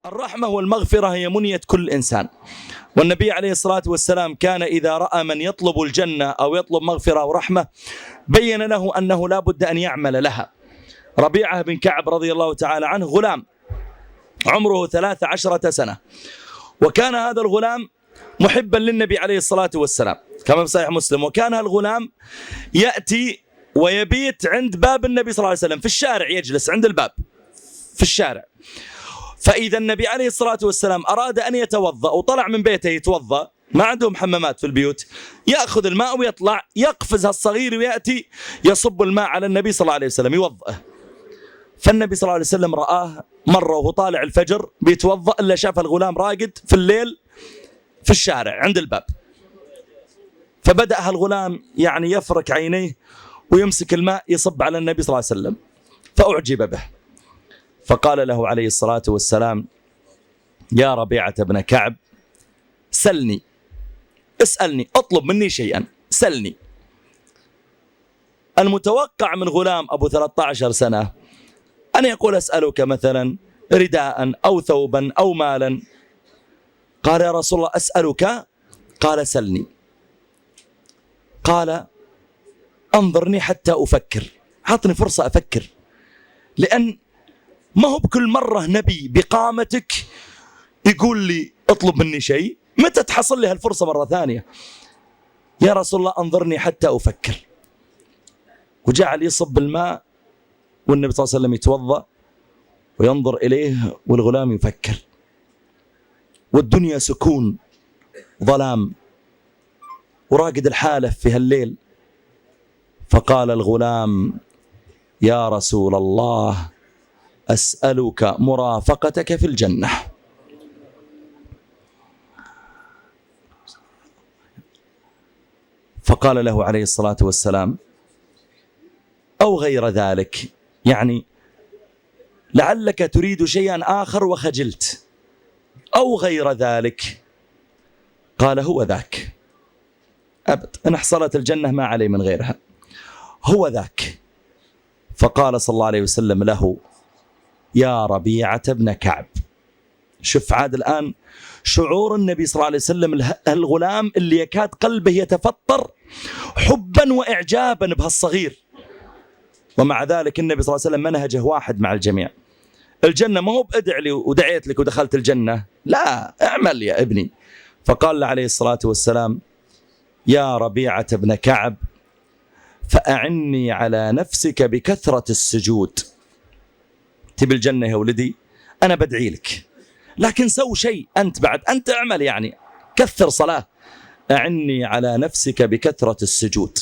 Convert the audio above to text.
الرحمة والمغفرة هي منية كل إنسان، والنبي عليه الصلاة والسلام كان إذا رأى من يطلب الجنة أو يطلب مغفرة ورحمة بين له أنه لا بد أن يعمل لها. ربيعة بن كعب رضي الله تعالى عنه غلام عمره 13 سنة، وكان هذا الغلام محبا للنبي عليه الصلاة والسلام كما في صحيح مسلم. وكان الغلام يأتي ويبيت عند باب النبي صلى الله عليه وسلم في الشارع، يجلس عند الباب في الشارع. فإذا النبي عليه الصلاة والسلام أراد أن يتوضأ وطلع من بيته يتوضأ، ما عندهم حمامات في البيوت، يأخذ الماء ويطلع يقفز الصغير ويأتي يصب الماء على النبي صلى الله عليه وسلم يوضأه. فالنبي صلى الله عليه وسلم رآه مرة وهو طالع الفجر بيتوضأ إلا شاف الغلام راقد في الليل في الشارع عند الباب، فبدأ الغلام يعني يفرك عينيه ويمسك الماء يصب على النبي صلى الله عليه وسلم، فأعجب به، فقال له عليه الصلاة والسلام: يا ربيعة بن كعب سلني، اسألني، اطلب مني شيئا، سلني. المتوقع من غلام أبو 13 سنة أن يقول: أسألك مثلا رداء أو ثوبا أو مالا. قال: يا رسول الله أسألك. قال: سلني. قال: أنظرني حتى أفكر، أعطني فرصة أفكر، لأن ما هو بكل مرة نبي بقامتك يقول لي اطلب مني شيء، متى تحصل لي هالفرصة مرة ثانية؟ يا رسول الله أنظرني حتى أفكر. وجعل يصب الماء والنبي صلى الله عليه وسلم يتوضأ وينظر إليه والغلام يفكر، والدنيا سكون ظلام وراقد الحالة في هالليل. فقال الغلام: يا رسول الله أسألك مرافقتك في الجنة. فقال له عليه الصلاة والسلام: أو غير ذلك، يعني لعلك تريد شيئا آخر وخجلت، أو غير ذلك. قال: هو ذاك، أبد، إن حصلت الجنة ما علي من غيرها، هو ذاك. فقال صلى الله عليه وسلم له: يا ربيعة بن كعب. شوف عاد الآن شعور النبي صلى الله عليه وسلم الغلام اللي يكاد قلبه يتفطر حبا وإعجابا بهالصغير، ومع ذلك النبي صلى الله عليه وسلم منهجه واحد مع الجميع. الجنة ما هو بأدع لي ودعيت لك ودخلت الجنة، لا، اعمل يا ابني. فقال عليه الصلاة والسلام: يا ربيعة بن كعب فأعني على نفسك بكثرة السجود. تبي الجنة يا ولدي، أنا بدعي لك، لكن سو شيء أنت بعد، أنت اعمل يعني كثر صلاة. أعني على نفسك بكثرة السجود.